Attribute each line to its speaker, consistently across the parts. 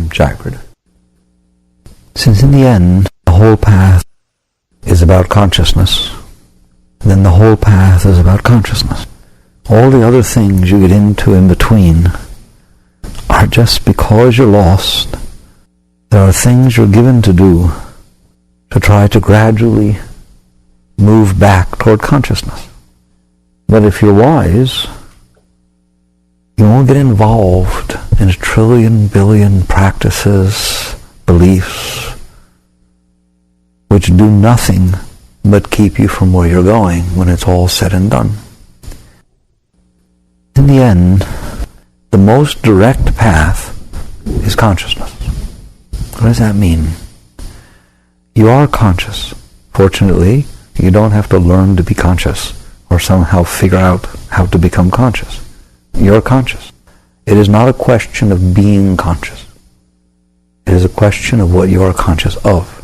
Speaker 1: Jagrata. Since in the end, the whole path is about consciousness, then the whole path is about consciousness. All the other things you get into in between are just because you're lost. There are things you're given to do to try to gradually move back toward consciousness. But if you're wise, you won't get involved in a trillion, billion practices, beliefs, which do nothing but keep you from where you're going when it's all said and done. In the end, the most direct path is consciousness. What does that mean? You are conscious. Fortunately, you don't have to learn to be conscious or somehow figure out how to become conscious. You're conscious. It is not a question of being conscious. It is a question of what you are conscious of.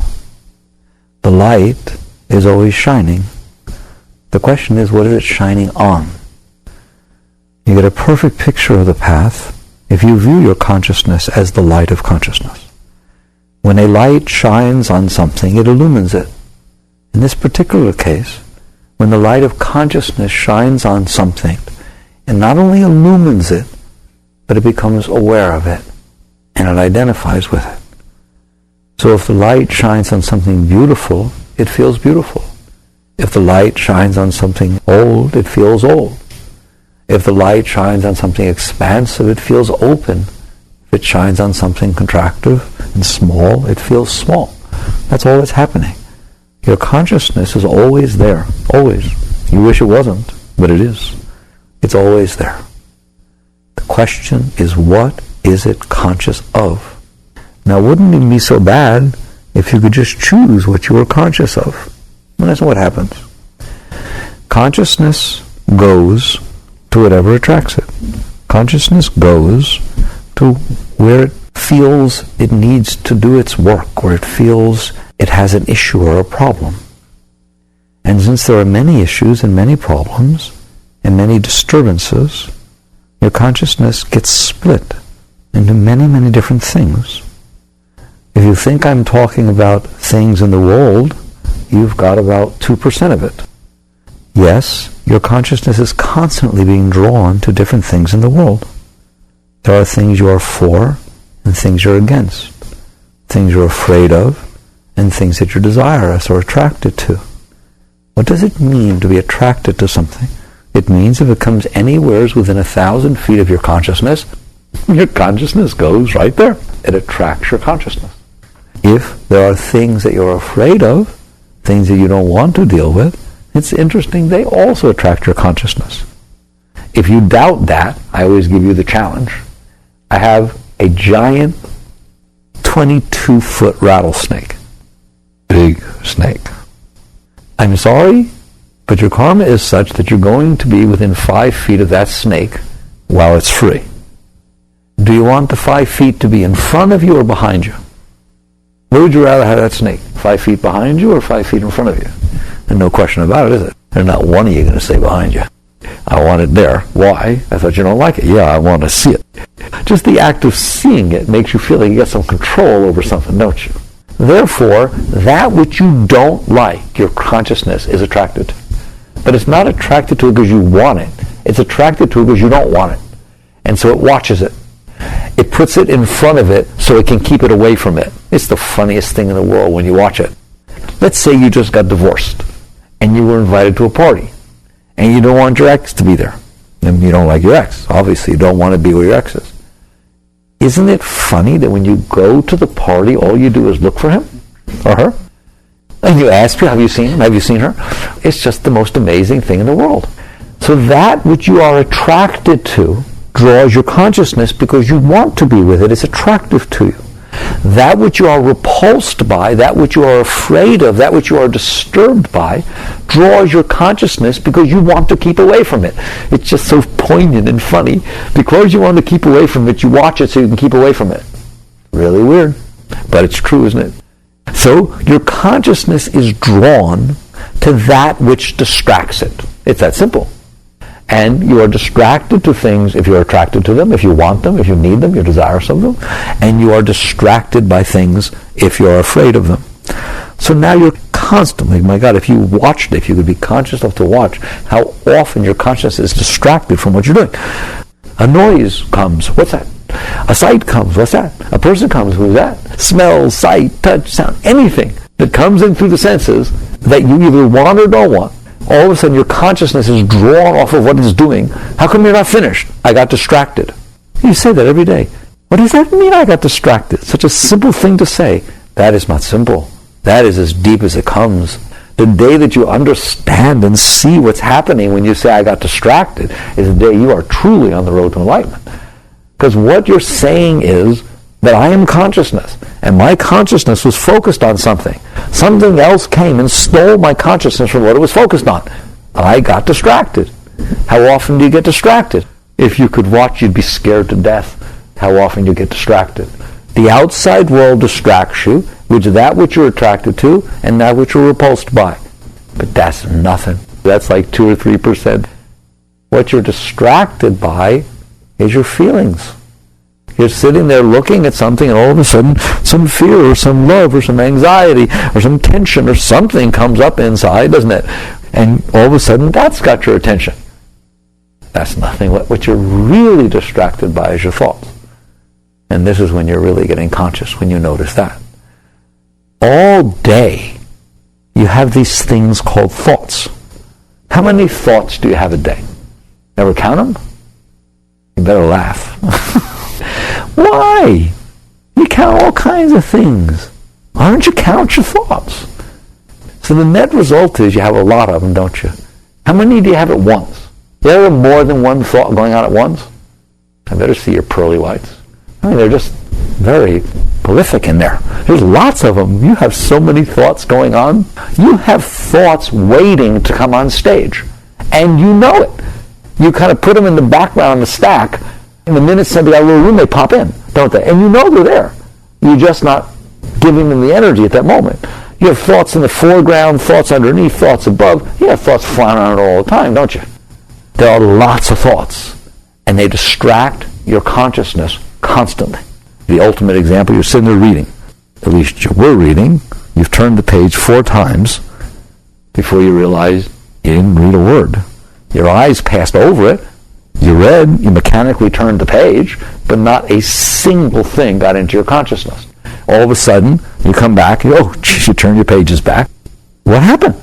Speaker 1: The light is always shining. The question is, what is it shining on? You get a perfect picture of the path if you view your consciousness as the light of consciousness. When a light shines on something, it illumines it. In this particular case, when the light of consciousness shines on something, it not only illumines it, but it becomes aware of it, and it identifies with it. So if the light shines on something beautiful, it feels beautiful. If the light shines on something old, it feels old. If the light shines on something expansive, it feels open. If it shines on something contractive and small, it feels small. That's all that's happening. Your consciousness is always there, always. You wish it wasn't, but it is. It's always there. The question is, what is it conscious of? Now, wouldn't it be so bad if you could just choose what you were conscious of? Well, that's what happens. Consciousness goes to whatever attracts it. Consciousness goes to where it feels it needs to do its work, where it feels it has an issue or a problem. And since there are many issues and many problems and many disturbances, your consciousness gets split into many, many different things. If you think I'm talking about things in the world, you've got about 2% of it. Yes, your consciousness is constantly being drawn to different things in the world. There are things you are for and things you're against, things you're afraid of and things that you're desirous or attracted to. What does it mean to be attracted to something? It means if it comes anywhere within 1,000 feet of your consciousness goes right there. It attracts your consciousness. If there are things that you're afraid of, things that you don't want to deal with, it's interesting, they also attract your consciousness. If you doubt that, I always give you the challenge. I have a giant 22-foot rattlesnake. Big snake. I'm sorry, but your karma is such that you're going to be within 5 feet of that snake while it's free. Do you want the 5 feet to be in front of you or behind you? Where would you rather have that snake? 5 feet behind you or 5 feet in front of you? And no question about it, is it? There's not one of you going to stay behind you. I want it there. Why? I thought you don't like it. Yeah, I want to see it. Just the act of seeing it makes you feel like you got some control over something, don't you? Therefore, that which you don't like, your consciousness is attracted to. But it's not attracted to it because you want it. It's attracted to it because you don't want it. And so it watches it. It puts it in front of it so it can keep it away from it. It's the funniest thing in the world when you watch it. Let's say you just got divorced and you were invited to a party and you don't want your ex to be there. And you don't like your ex. Obviously, you don't want to be where your ex is. Isn't it funny that when you go to the party, all you do is look for him or her? And you ask her, have you seen him? Have you seen her? It's just the most amazing thing in the world. So that which you are attracted to draws your consciousness because you want to be with it. It's attractive to you. That which you are repulsed by, that which you are afraid of, that which you are disturbed by, draws your consciousness because you want to keep away from it. It's just so poignant and funny. Because you want to keep away from it, you watch it so you can keep away from it. Really weird, but it's true, isn't it? So your consciousness is drawn to that which distracts it. It's that simple. And you are distracted to things if you're attracted to them, if you want them, if you need them, you're desirous of them. And you are distracted by things if you're afraid of them. So now you're constantly, my God, if you watched it, if you could be conscious enough to watch how often your consciousness is distracted from what you're doing. A noise comes, what's that? A sight comes, what's that? A person comes, who's that? Smell, sight, touch, sound, anything that comes in through the senses that you either want or don't want. All of a sudden your consciousness is drawn off of what it's doing. How come you're not finished? I got distracted. You say that every day. What does that mean, I got distracted? Such a simple thing to say. That is not simple. That is as deep as it comes. The day that you understand and see what's happening when you say, I got distracted, is the day you are truly on the road to enlightenment. Because what you're saying is that I am consciousness, and my consciousness was focused on something. Something else came and stole my consciousness from what it was focused on. I got distracted. How often do you get distracted? If you could watch, you'd be scared to death how often you get distracted. The outside world distracts you, which is that which you're attracted to and that which you're repulsed by. But that's nothing. That's like 2 or 3%. What you're distracted by is your feelings. You're sitting there looking at something and all of a sudden some fear or some love or some anxiety or some tension or something comes up inside, doesn't it? And all of a sudden that's got your attention. That's nothing. What you're really distracted by is your thoughts. And this is when you're really getting conscious, when you notice that. All day you have these things called thoughts. How many thoughts do you have a day? Ever count them? You better laugh. Why? You count all kinds of things. Why don't you count your thoughts? So the net result is you have a lot of them, don't you? How many do you have at once? You ever have more than one thought going on at once? I better see your pearly whites. I mean, they're just very prolific in there. There's lots of them. You have so many thoughts going on. You have thoughts waiting to come on stage. And you know it. You kind of put them in the background in the stack. In the minute somebody got a little room, they pop in, don't they? And you know they're there. You're just not giving them the energy at that moment. You have thoughts in the foreground, thoughts underneath, thoughts above. You have thoughts flying around all the time, don't you? There are lots of thoughts. And they distract your consciousness constantly. The ultimate example, you're sitting there reading. At least you were reading. You've turned the page 4 times before you realize you didn't read a word. Your eyes passed over it. You read, you mechanically turned the page, but not a single thing got into your consciousness. All of a sudden, you come back, you turn your pages back. What happened?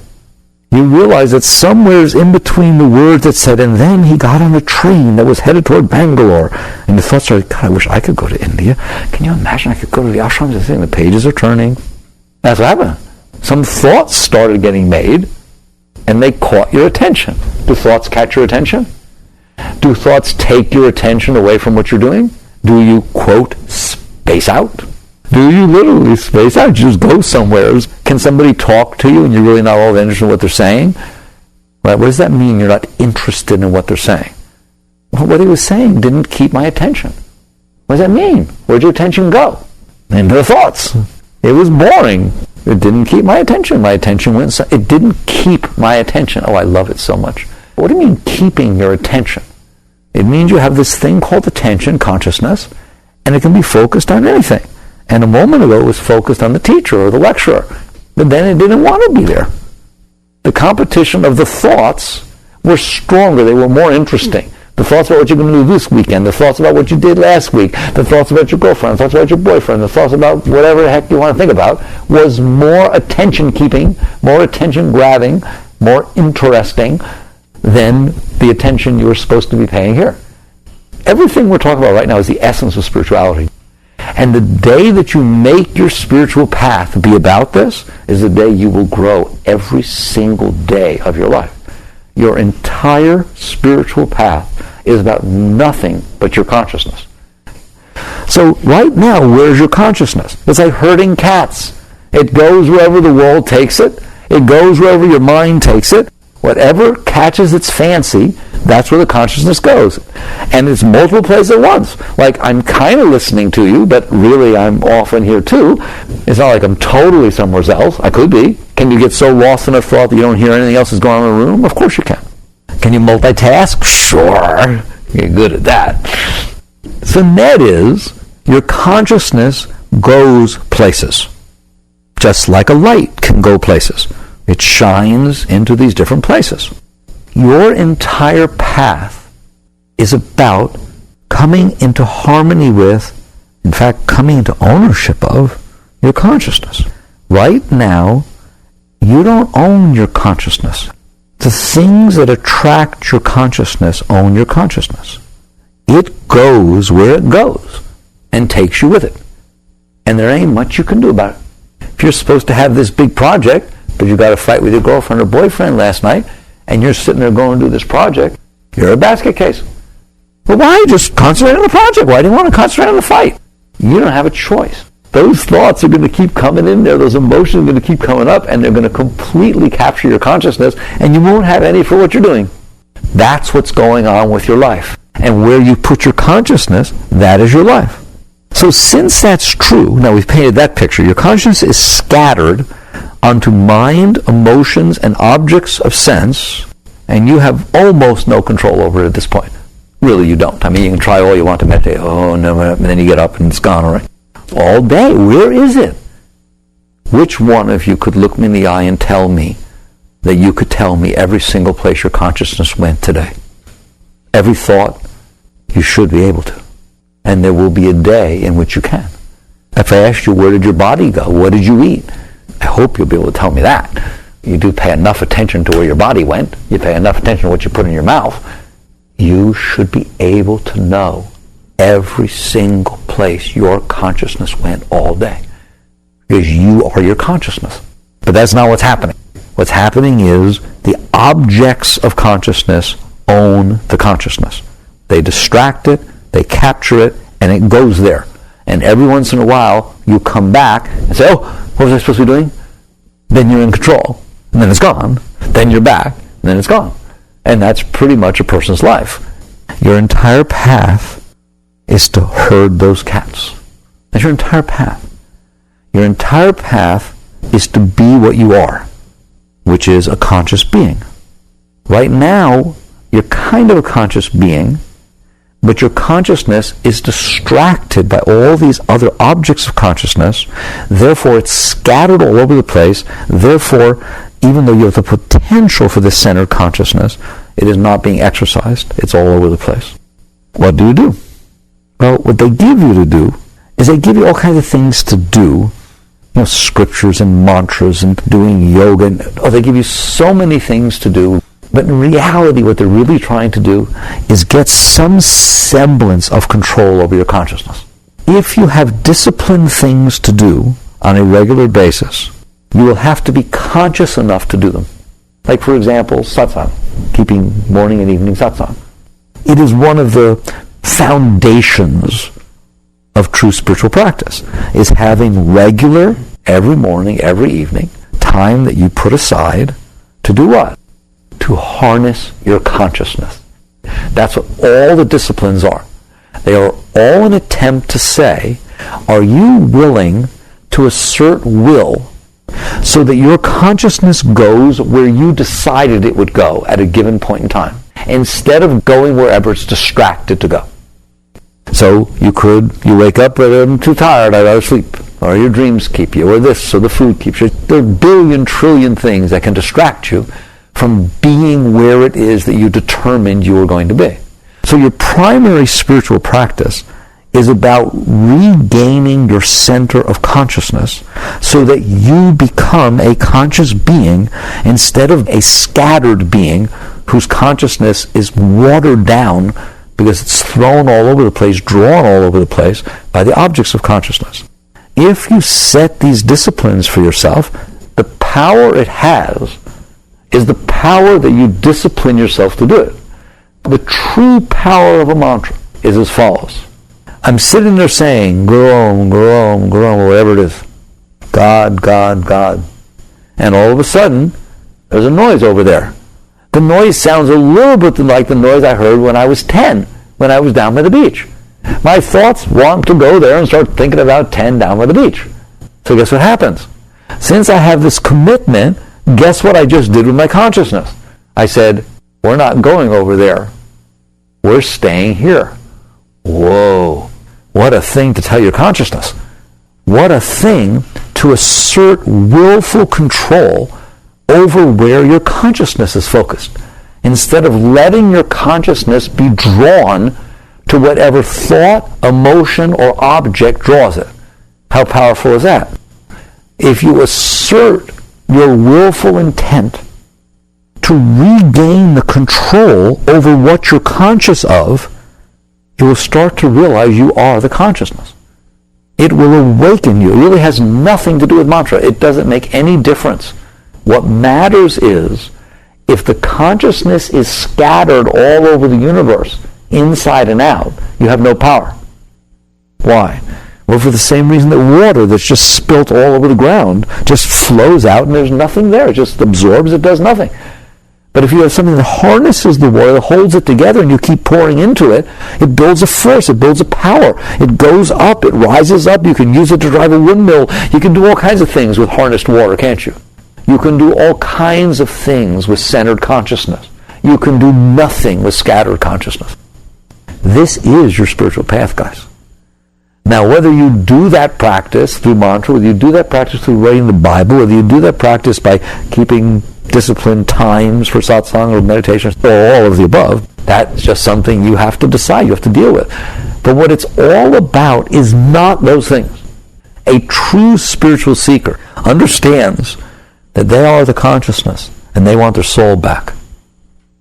Speaker 1: You realize that somewhere's in between the words that said, and then he got on a train that was headed toward Bangalore. And the thoughts are, God, I wish I could go to India. Can you imagine I could go to the ashrams and the pages are turning? That's what happened. Some thoughts started getting made, and they caught your attention. Do thoughts catch your attention? Do thoughts take your attention away from what you're doing? Do you, quote, space out? Do you literally space out? You just go somewhere. Can somebody talk to you and you're really not all that interested in what they're saying? Well, what does that mean you're not interested in what they're saying? Well, what he was saying didn't keep my attention. What does that mean? Where'd your attention go? Into the thoughts. It was boring. It didn't keep my attention. My attention went... It didn't keep my attention. Oh, I love it so much. What do you mean keeping your attention? It means you have this thing called attention, consciousness, and it can be focused on anything. And a moment ago it was focused on the teacher or the lecturer. But then it didn't want to be there. The competition of the thoughts were stronger. They were more interesting. The thoughts about what you're going to do this weekend, the thoughts about what you did last week, the thoughts about your girlfriend, the thoughts about your boyfriend, the thoughts about whatever the heck you want to think about, was more attention-keeping, more attention-grabbing, more interesting than the attention you were supposed to be paying here. Everything we're talking about right now is the essence of spirituality. And the day that you make your spiritual path be about this is the day you will grow every single day of your life. Your entire spiritual path is about nothing but your consciousness. So right now, where's your consciousness? It's like herding cats. It goes wherever the world takes it. It goes wherever your mind takes it. Whatever catches its fancy, that's where the consciousness goes. And it's multiple places at once. Like, I'm kind of listening to you, but really I'm off in here too. It's not like I'm totally somewhere else. I could be. Can you get so lost in a thought that you don't hear anything else that's going on in the room? Of course you can. Can you multitask? Sure. You're good at that. The net is, your consciousness goes places. Just like a light can go places. It shines into these different places. Your entire path is about coming into harmony with, in fact, coming into ownership of your consciousness. Right now, you don't own your consciousness. The things that attract your consciousness own your consciousness. It goes where it goes and takes you with it. And there ain't much you can do about it. If you're supposed to have this big project, but you got a fight with your girlfriend or boyfriend last night, and you're sitting there going to do this project, you're a basket case. Well, why just concentrate on the project? Why do you want to concentrate on the fight? You don't have a choice. Those thoughts are going to keep coming in there. Those emotions are going to keep coming up, and they're going to completely capture your consciousness, and you won't have any for what you're doing. That's what's going on with your life. And where you put your consciousness, that is your life. So since that's true, now we've painted that picture, your consciousness is scattered onto mind, emotions, and objects of sense, and you have almost no control over it at this point. Really, you don't. I mean, you can try all you want to meditate. Oh, no, and then you get up and it's gone, all right? All day. Where is it? Which one of you could look me in the eye and tell me that you could tell me every single place your consciousness went today? Every thought, you should be able to. And there will be a day in which you can. If I asked you, where did your body go? What did you eat? I hope you'll be able to tell me that. You do pay enough attention to where your body went. You pay enough attention to what you put in your mouth. You should be able to know every single place your consciousness went all day. Because you are your consciousness. But that's not what's happening. What's happening is the objects of consciousness own the consciousness. They distract it, they capture it, and it goes there. And every once in a while, you come back and say, oh, what was I supposed to be doing? Then you're in control. And then it's gone. Then you're back. And then it's gone. And that's pretty much a person's life. Your entire path is to herd those cats. That's your entire path. Your entire path is to be what you are, which is a conscious being. Right now, you're kind of a conscious being, but your consciousness is distracted by all these other objects of consciousness. Therefore, it's scattered all over the place. Therefore, even though you have the potential for this centered consciousness, it is not being exercised. It's all over the place. What do you do? Well, what they give you to do is they give you all kinds of things to do, scriptures and mantras and doing yoga. They give you so many things to do. But in reality, what they're really trying to do is get some semblance of control over your consciousness. If you have disciplined things to do on a regular basis, you will have to be conscious enough to do them. Like, for example, satsang, keeping morning and evening satsang. It is one of the foundations of true spiritual practice, is having regular, every morning, every evening, time that you put aside to do what? To harness your consciousness. That's what all the disciplines are. They are all an attempt to say, are you willing to assert will so that your consciousness goes where you decided it would go at a given point in time, instead of going wherever it's distracted to go? So you wake up, but I'm too tired, I gotta sleep. Or your dreams keep you, or this, or the food keeps you. There are a billion trillion things that can distract you from being where it is that you determined you were going to be. So your primary spiritual practice is about regaining your center of consciousness so that you become a conscious being instead of a scattered being whose consciousness is watered down because it's thrown all over the place, drawn all over the place by the objects of consciousness. If you set these disciplines for yourself, the power it has is the power that you discipline yourself to do it. The true power of a mantra is as follows. I'm sitting there saying, Guru, Guru, Guru, whatever it is. God, God, God. And all of a sudden, there's a noise over there. The noise sounds a little bit like the noise I heard when I was 10, when I was down by the beach. My thoughts want to go there and start thinking about 10 down by the beach. So guess what happens? Since I have this commitment, guess what I just did with my consciousness? I said, We're not going over there. We're staying here. Whoa. What a thing to tell your consciousness. What a thing to assert willful control over where your consciousness is focused, instead of letting your consciousness be drawn to whatever thought, emotion, or object draws it. How powerful is that? If you assert your willful intent to regain the control over what you're conscious of, you will start to realize you are the consciousness. It will awaken you. It really has nothing to do with mantra. It doesn't make any difference. What matters is, if the consciousness is scattered all over the universe, inside and out, you have no power. Why? Well, for the same reason that water that's just spilt all over the ground just flows out and there's nothing there. It just absorbs, it does nothing. But if you have something that harnesses the water, that holds it together, and you keep pouring into it, it builds a force, it builds a power. It goes up, it rises up. You can use it to drive a windmill. You can do all kinds of things with harnessed water, can't you? You can do all kinds of things with centered consciousness. You can do nothing with scattered consciousness. This is your spiritual path, guys. Now, whether you do that practice through mantra, whether you do that practice through reading the Bible, whether you do that practice by keeping disciplined times for satsang or meditation, or all of the above, that's just something you have to decide, you have to deal with. But what it's all about is not those things. A true spiritual seeker understands that they are the consciousness and they want their soul back.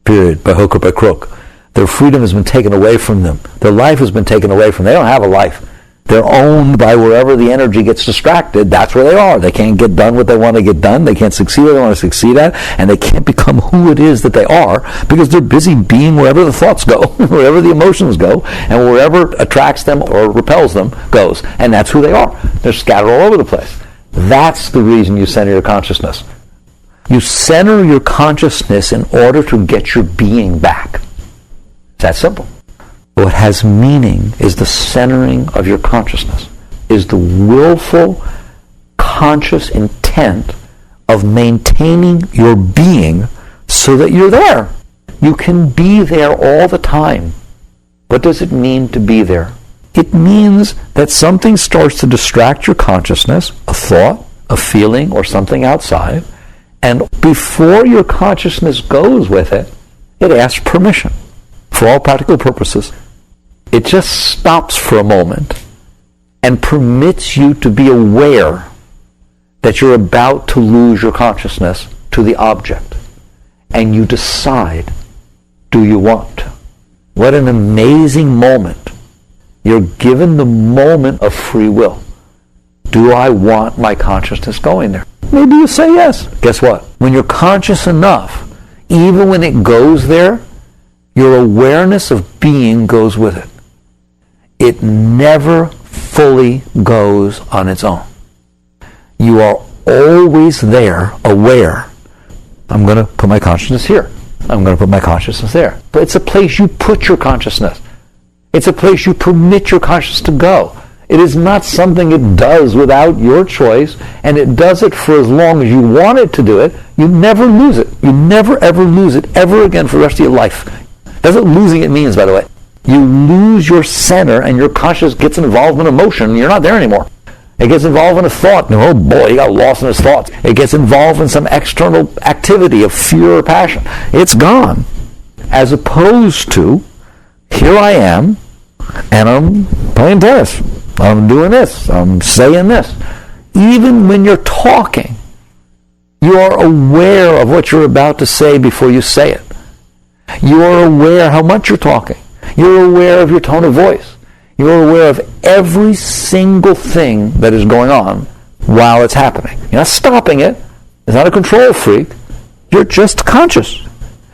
Speaker 1: Period. By hook or by crook. Their freedom has been taken away from them. Their life has been taken away from them. They don't have a life. They're owned by wherever the energy gets distracted. That's where they are. They can't get done what they want to get done. They can't succeed what they want to succeed at. And they can't become who it is that they are because they're busy being wherever the thoughts go, wherever the emotions go, and wherever attracts them or repels them goes. And that's who they are. They're scattered all over the place. That's the reason you center your consciousness. You center your consciousness in order to get your being back. It's that simple. What has meaning is the centering of your consciousness, is the willful, conscious intent of maintaining your being so that you're there. You can be there all the time. What does it mean to be there? It means that something starts to distract your consciousness, a thought, a feeling, or something outside, and before your consciousness goes with it, it asks permission. For all practical purposes, it just stops for a moment and permits you to be aware that you're about to lose your consciousness to the object. And you decide, do you want to? What an amazing moment. You're given the moment of free will. Do I want my consciousness going there? Maybe you say yes. Guess what? When you're conscious enough, even when it goes there, your awareness of being goes with it. It never fully goes on its own. You are always there, aware. I'm going to put my consciousness here. I'm going to put my consciousness there. But it's a place you put your consciousness. It's a place you permit your consciousness to go. It is not something it does without your choice, and it does it for as long as you want it to do it. You never lose it. You never, ever lose it ever again for the rest of your life. That's what losing it means, by the way. You lose your center, and your consciousness gets involved in emotion, and you're not there anymore. It gets involved in a thought, and oh boy, he got lost in his thoughts. It gets involved in some external activity of fear or passion. It's gone. As opposed to, here I am, and I'm playing tennis. I'm doing this. I'm saying this. Even when you're talking, you are aware of what you're about to say before you say it. You are aware how much you're talking. You're aware of your tone of voice. You're aware of every single thing that is going on while it's happening. You're not stopping it. It's not a control freak. You're just conscious.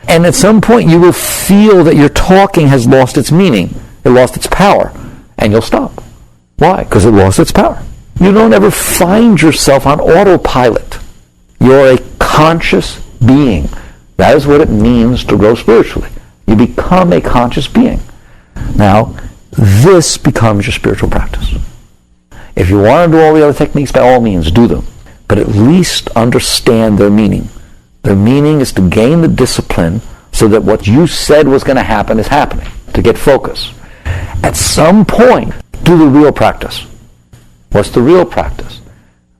Speaker 1: And at some point you will feel that your talking has lost its meaning. It lost its power. And you'll stop. Why? Because it lost its power. You don't ever find yourself on autopilot. You're a conscious being. That is what it means to grow spiritually. You become a conscious being. Now, this becomes your spiritual practice. If you want to do all the other techniques, by all means, do them. But at least understand their meaning. Their meaning is to gain the discipline so that what you said was going to happen is happening, to get focus. At some point, do the real practice. What's the real practice?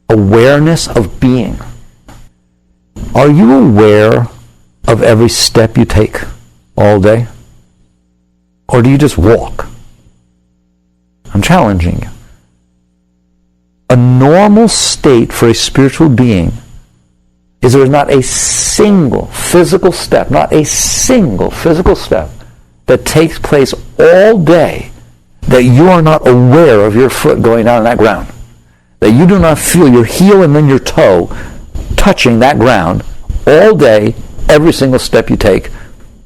Speaker 1: Awareness of being. Are you aware of every step you take all day? Or do you just walk? I'm challenging you. A normal state for a spiritual being is there is not a single physical step, that takes place all day that you are not aware of your foot going down on that ground. That you do not feel your heel and then your toe touching that ground all day, every single step you take.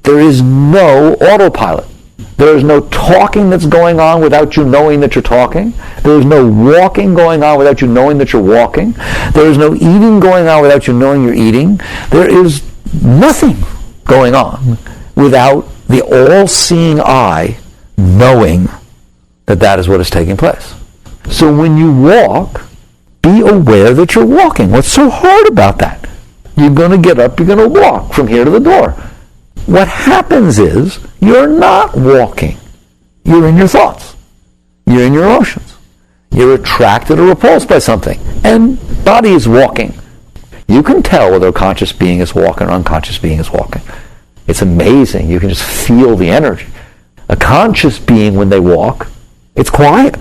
Speaker 1: There is no autopilot. There is no talking that's going on without you knowing that you're talking. There is no walking going on without you knowing that you're walking. There is no eating going on without you knowing you're eating. There is nothing going on without the all-seeing eye knowing that that is what is taking place. So when you walk, be aware that you're walking. What's so hard about that? You're going to get up, you're going to walk from here to the door. What happens is you're not walking. You're in your thoughts. You're in your emotions. You're attracted or repulsed by something. And body is walking. You can tell whether a conscious being is walking or unconscious being is walking. It's amazing. You can just feel the energy. A conscious being, when they walk, it's quiet.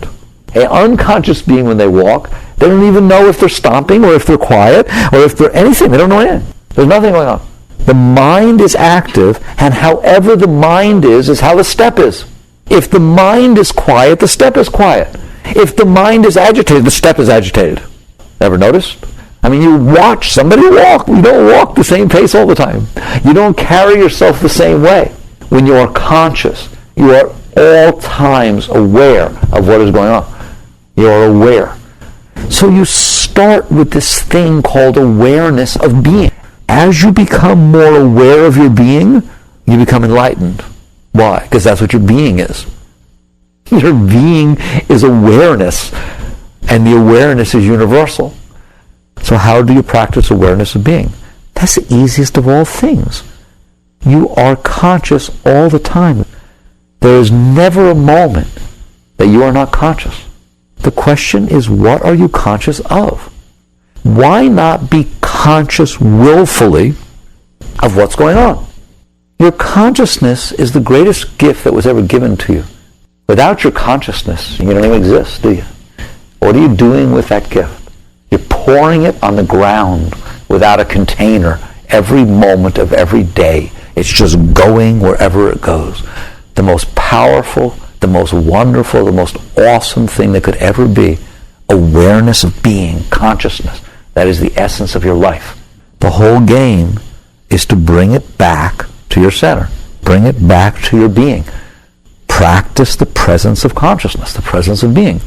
Speaker 1: An unconscious being, when they walk, they don't even know if they're stomping or if they're quiet or if they're anything. They don't know anything. There's nothing going on. The mind is active, and however the mind is how the step is. If the mind is quiet, the step is quiet. If the mind is agitated, the step is agitated. Ever noticed? I mean, you watch somebody walk. You don't walk the same pace all the time. You don't carry yourself the same way. When you are conscious, you are all times aware of what is going on. You are aware. So you start with this thing called awareness of being. As you become more aware of your being, you become enlightened. Why? Because that's what your being is. Your being is awareness, and the awareness is universal. So how do you practice awareness of being? That's the easiest of all things. You are conscious all the time. There is never a moment that you are not conscious. The question is, what are you conscious of? Why not be conscious willfully of what's going on? Your consciousness is the greatest gift that was ever given to you. Without your consciousness, you don't even exist, do you? What are you doing with that gift? You're pouring it on the ground without a container every moment of every day. It's just going wherever it goes. The most powerful, the most wonderful, the most awesome thing that could ever be, awareness of being, consciousness. That is the essence of your life. The whole game is to bring it back to your center. Bring it back to your being. Practice the presence of consciousness, the presence of being.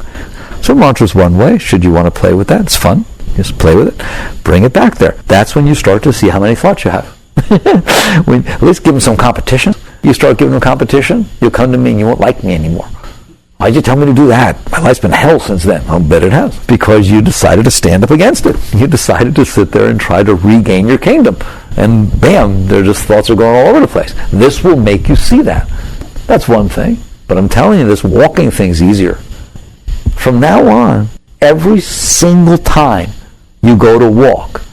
Speaker 1: So mantra's one way. Should you want to play with that, it's fun. Just play with it. Bring it back there. That's when you start to see how many thoughts you have. At least give them some competition. You start giving them competition, you'll come to me and you won't like me anymore. Why'd you tell me to do that? My life's been hell since then. I'll bet it has. Because you decided to stand up against it. You decided to sit there and try to regain your kingdom. And bam, thoughts are going all over the place. This will make you see that. That's one thing. But I'm telling you, this walking thing's easier. From now on, every single time you go to walk,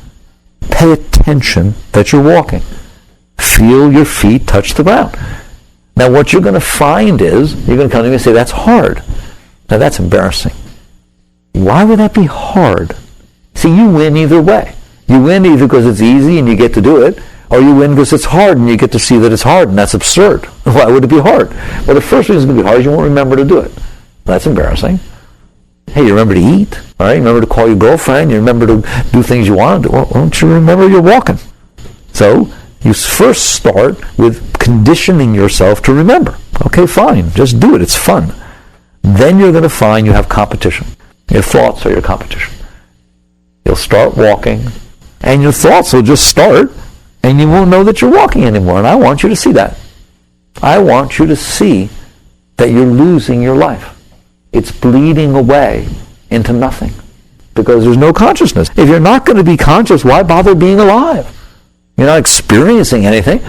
Speaker 1: pay attention that you're walking. Feel your feet touch the ground. Now what you're going to find is, you're going to come to me and say, that's hard. Now that's embarrassing. Why would that be hard? See, you win either way. You win either because it's easy and you get to do it, or you win because it's hard and you get to see that it's hard, and that's absurd. Why would it be hard? Well, the first reason it's going to be hard is you won't remember to do it. That's embarrassing. Hey, you remember to eat, all right? You remember to call your girlfriend, you remember to do things you want to do. Well, don't you remember you're walking? So you first start with conditioning yourself to remember. Okay, fine, just do it, it's fun. Then you're going to find you have competition. Your thoughts are your competition. You'll start walking, and your thoughts will just start, and you won't know that you're walking anymore. And I want you to see that. I want you to see that you're losing your life. It's bleeding away into nothing because there's no consciousness. If you're not going to be conscious, why bother being alive? You're not experiencing anything.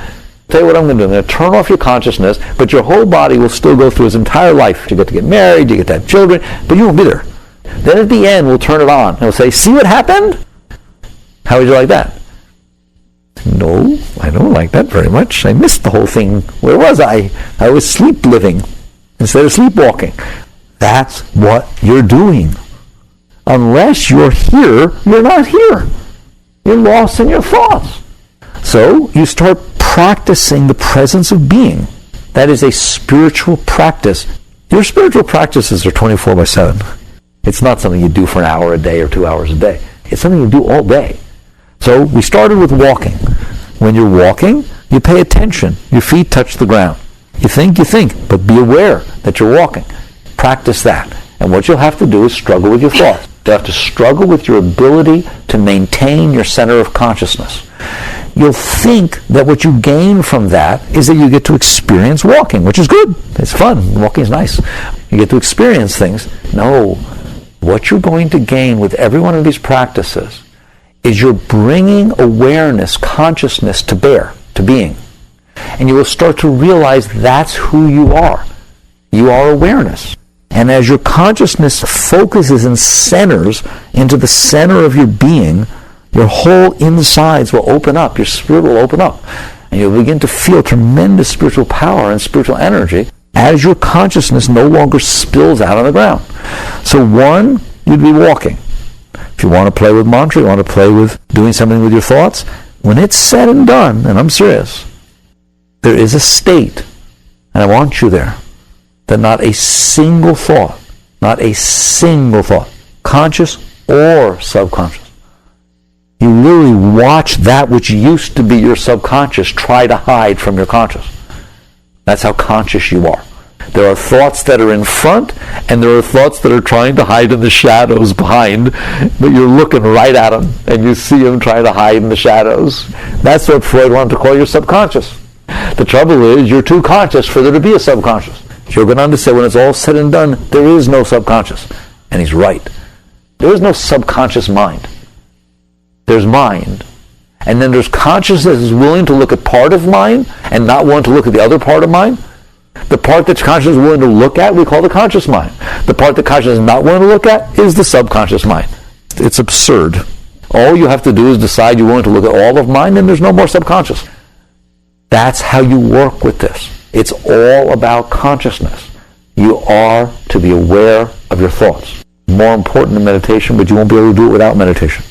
Speaker 1: Tell you what I'm going to do. I'm going to turn off your consciousness, but your whole body will still go through its entire life. You get to get married, you get to have children, but you won't be there. Then at the end, we'll turn it on. And we'll say, see what happened? How would you like that? No, I don't like that very much. I missed the whole thing. Where was I? I was sleep living instead of sleepwalking. That's what you're doing. Unless you're here, you're not here. You're lost in your thoughts. So you start practicing the presence of being. That is a spiritual practice. Your spiritual practices are 24/7. It's not something you do for an hour a day or 2 hours a day. It's something you do all day. So we started with walking. When you're walking, you pay attention. Your feet touch the ground. You think, but be aware that you're walking. Practice that. And what you'll have to do is struggle with your thoughts. You'll have to struggle with your ability to maintain your center of consciousness. You'll think that what you gain from that is that you get to experience walking, which is good. It's fun. Walking is nice. You get to experience things. No. What you're going to gain with every one of these practices is you're bringing awareness, consciousness to bear, to being. And you will start to realize that's who you are. You are awareness. And as your consciousness focuses and centers into the center of your being, your whole insides will open up, your spirit will open up, and you'll begin to feel tremendous spiritual power and spiritual energy as your consciousness no longer spills out on the ground. So one, you'd be walking. If you want to play with mantra, you want to play with doing something with your thoughts, when it's said and done, and I'm serious, there is a state, and I want you there, that not a single thought, conscious or subconscious, you literally watch that which used to be your subconscious try to hide from your conscious. That's how conscious you are. There are thoughts that are in front, and there are thoughts that are trying to hide in the shadows behind, but you're looking right at them, and you see them trying to hide in the shadows. That's what Freud wanted to call your subconscious. The trouble is, you're too conscious for there to be a subconscious. Yogananda to say when it's all said and done, there is no subconscious. And he's right. There is no subconscious mind. There's mind. And then there's consciousness that is willing to look at part of mind and not willing to look at the other part of mind. The part that consciousness is willing to look at, we call the conscious mind. The part that consciousness is not willing to look at is the subconscious mind. It's absurd. All you have to do is decide you're willing to look at all of mind, and there's no more subconscious. That's how you work with this. It's all about consciousness. You are to be aware of your thoughts. More important than meditation, but you won't be able to do it without meditation.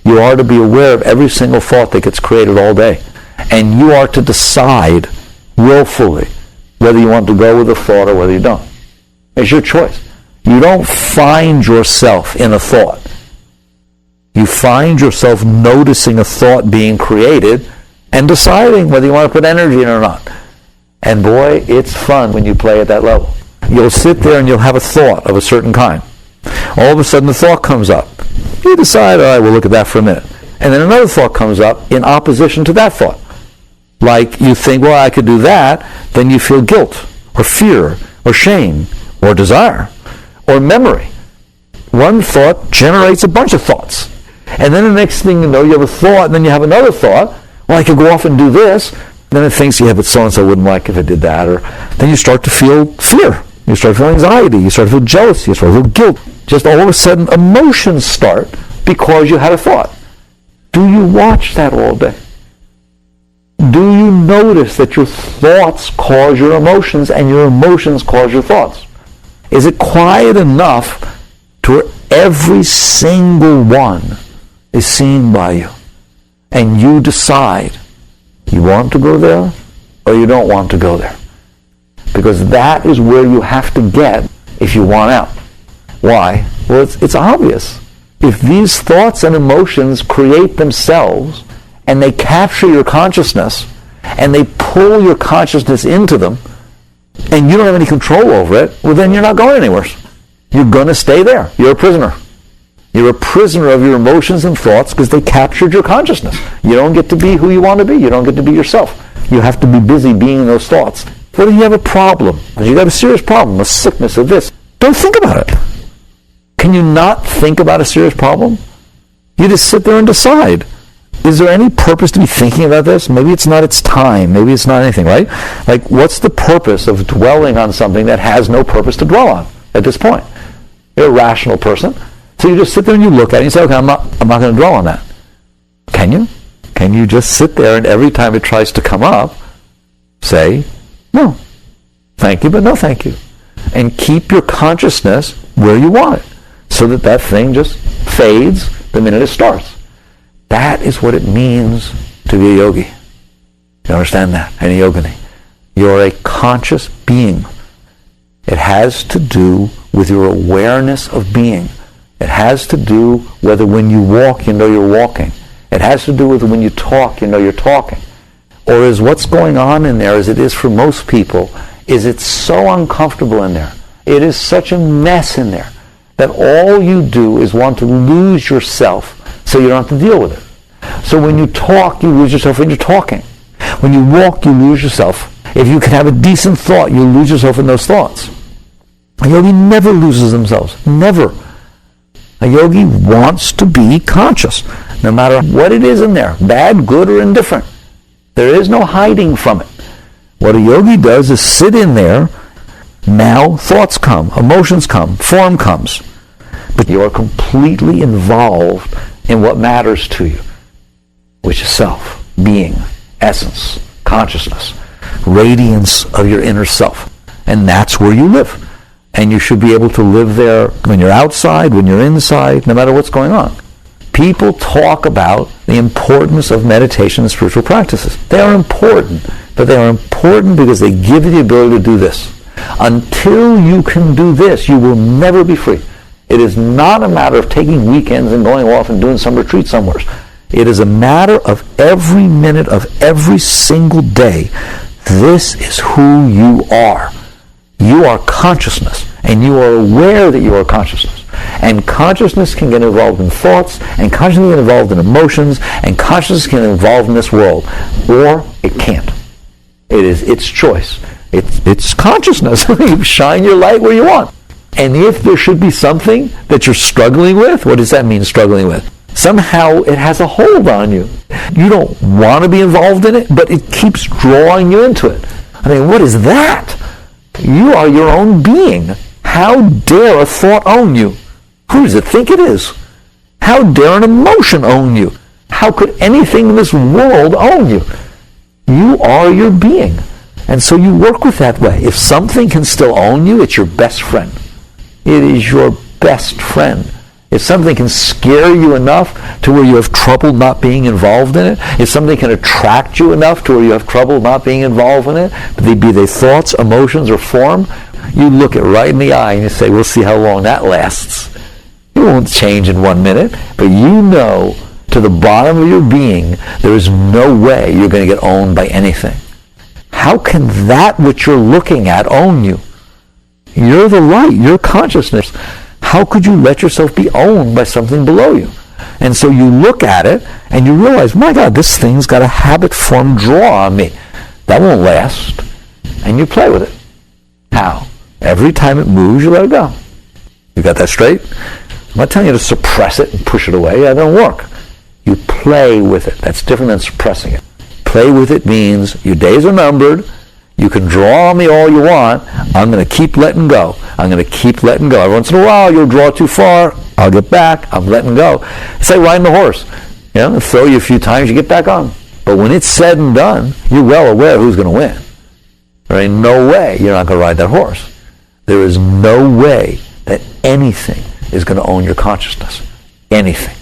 Speaker 1: You are to be aware of every single thought that gets created all day. And you are to decide willfully whether you want to go with a thought or whether you don't. It's your choice. You don't find yourself in a thought. You find yourself noticing a thought being created and deciding whether you want to put energy in it or not. And boy, it's fun when you play at that level. You'll sit there and you'll have a thought of a certain kind. All of a sudden the thought comes up. You decide, all right, we'll look at that for a minute. And then another thought comes up in opposition to that thought. Like you think, well, I could do that. Then you feel guilt or fear or shame or desire or memory. One thought generates a bunch of thoughts. And then the next thing you know, you have a thought, and then you have another thought. Well, I could go off and do this. Then it thinks, yeah, but so-and-so wouldn't like if it did that. Or then you start to feel fear. You start to feel anxiety. You start to feel jealousy. You start to feel guilt. Just all of a sudden, emotions start because you had a thought. Do you watch that all day? Do you notice that your thoughts cause your emotions and your emotions cause your thoughts? Is it quiet enough to where every single one is seen by you? And you decide you want to go there or you don't want to go there. Because that is where you have to get if you want out. Why? Well, it's obvious. If these thoughts and emotions create themselves and they capture your consciousness and they pull your consciousness into them and you don't have any control over it, well, then you're not going anywhere. You're going to stay there. You're a prisoner. You're a prisoner of your emotions and thoughts because they captured your consciousness. You don't get to be who you want to be. You don't get to be yourself. You have to be busy being those thoughts. What if you have a problem? If you have a serious problem, a sickness of this, don't think about it. Can you not think about a serious problem? You just sit there and decide. Is there any purpose to be thinking about this? Maybe it's not its time. Maybe it's not anything, right? Like, what's the purpose of dwelling on something that has no purpose to dwell on at this point? You're a rational person. So you just sit there and you look at it and you say, okay, I'm not going to dwell on that. Can you? Can you just sit there and every time it tries to come up, say, no, thank you, but no thank you. And keep your consciousness where you want it so that that thing just fades the minute it starts. That is what it means to be a yogi. You understand that? And a yogini. You're a conscious being. It has to do with your awareness of being. It has to do whether when you walk, you know you're walking. It has to do with when you talk, you know you're talking. Or is what's going on in there, as it is for most people, is it's so uncomfortable in there. It is such a mess in there that all you do is want to lose yourself so you don't have to deal with it. So when you talk, you lose yourself when you're talking. When you walk, you lose yourself. If you can have a decent thought, you lose yourself in those thoughts. A yogi never loses themselves. Never. A yogi wants to be conscious, no matter what it is in there, bad, good, or indifferent. There is no hiding from it. What a yogi does is sit in there. Now thoughts come, emotions come, form comes. But you are completely involved in what matters to you, which is self, being, essence, consciousness, radiance of your inner self. And that's where you live. And you should be able to live there when you're outside, when you're inside, no matter what's going on. People talk about the importance of meditation and spiritual practices. They are important, but they are important because they give you the ability to do this. Until you can do this, you will never be free. It is not a matter of taking weekends and going off and doing some retreat somewhere. It is a matter of every minute of every single day. This is who you are. You are consciousness, and you are aware that you are consciousness. And consciousness can get involved in thoughts, and consciousness can get involved in emotions, and consciousness can get involved in this world. Or it can't. It is its choice. It's consciousness. You shine your light where you want. And if there should be something that you're struggling with, what does that mean, struggling with? Somehow it has a hold on you. You don't want to be involved in it, but it keeps drawing you into it. I mean, what is that? You are your own being. How dare a thought own you? Who does it think it is? How dare an emotion own you? How could anything in this world own you? You are your being. And so you work with that way. If something can still own you, it's your best friend. It is your best friend. If something can scare you enough to where you have trouble not being involved in it, if something can attract you enough to where you have trouble not being involved in it, be they thoughts, emotions, or form, you look it right in the eye and you say, we'll see how long that lasts. It won't change in 1 minute, but you know to the bottom of your being, there is no way you're going to get owned by anything. How can that which you're looking at own you? You're the light, you're consciousness. How could you let yourself be owned by something below you? And so you look at it and you realize, my God, this thing's got a habit-formed draw on me. That won't last. And you play with it. How? Every time it moves, you let it go. You got that straight? I'm not telling you to suppress it and push it away. That doesn't work. You play with it. That's different than suppressing it. Play with it means your days are numbered. You can draw on me all you want. I'm going to keep letting go. I'm going to keep letting go. Every once in a while, you'll draw too far. I'll get back. I'm letting go. It's like riding a horse. You know, throw you a few times, you get back on. But when it's said and done, you're well aware who's going to win. There ain't no way you're not going to ride that horse. There is no way that anything is going to own your consciousness. Anything.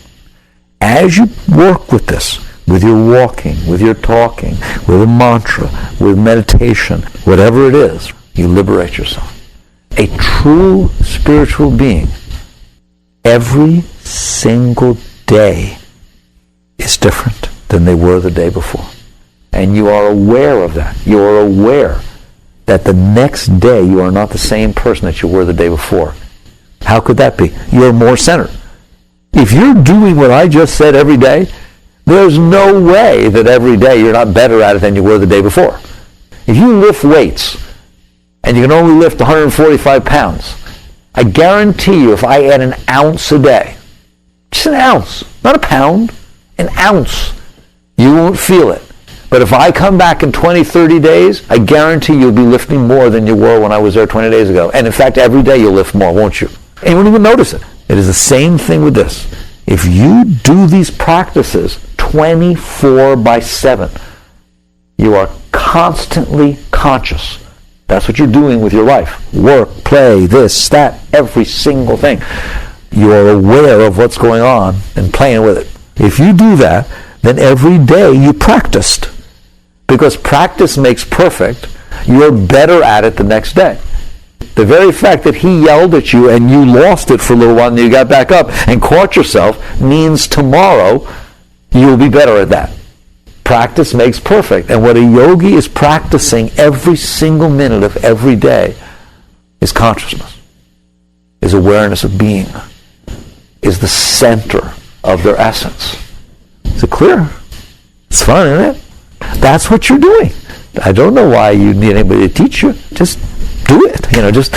Speaker 1: As you work with this, with your walking, with your talking, with a mantra, with meditation, whatever it is, you liberate yourself. A true spiritual being, every single day is different than they were the day before. And you are aware of that. You are aware that the next day you are not the same person that you were the day before. How could that be? You're more centered. If you're doing what I just said every day, there's no way that every day you're not better at it than you were the day before. If you lift weights and you can only lift 145 pounds, I guarantee you if I add an ounce a day, just an ounce, not a pound, an ounce, You won't feel it. But if I come back in 20, 30 days, I guarantee you'll be lifting more than you were when I was there 20 days ago. And in fact, every day you'll lift more, won't you? And you won't even notice it. It is the same thing with this. If you do these practices 24/7, you are constantly conscious. That's what you're doing with your life. Work, play, this, that, every single thing. You are aware of what's going on and playing with it. If you do that, then every day you practiced. Because practice makes perfect, you're better at it the next day. The very fact that he yelled at you and you lost it for a little while and you got back up and caught yourself means tomorrow you'll be better at that. Practice makes perfect. And what a yogi is practicing every single minute of every day is consciousness, is awareness of being, is the center of their essence. Is it clear? It's fun, isn't it? That's what you're doing. I don't know why you need anybody to teach you. Just do it. Just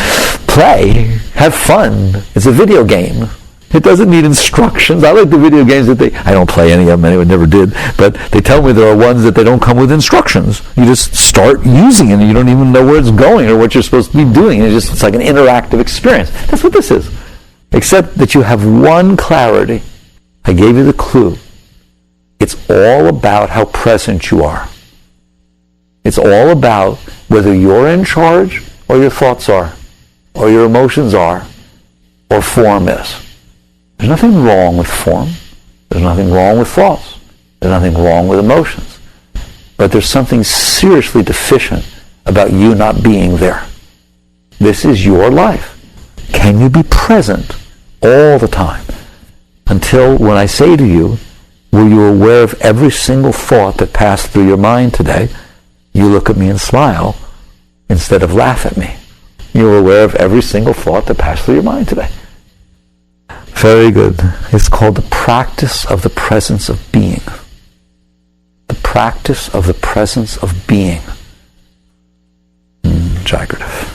Speaker 1: play. Have fun. It's a video game. It doesn't need instructions. I like the video games that I don't play any of them anyway, never did, but they tell me there are ones that they don't come with instructions. You just start using it and you don't even know where it's going or what you're supposed to be doing. It's like an interactive experience. That's what this is. Except that you have one clarity. I gave you the clue. It's all about how present you are. It's all about whether you're in charge or your thoughts are, or your emotions are, or form is. There's nothing wrong with form. There's nothing wrong with thoughts. There's nothing wrong with emotions. But there's something seriously deficient about you not being there. This is your life. Can you be present all the time? Until when I say to you, were you aware of every single thought that passed through your mind today? You look at me and smile instead of laugh at me. You're aware of every single thought that passed through your mind today. Very good. It's called the practice of the presence of being. The practice of the presence of being. Jagrata.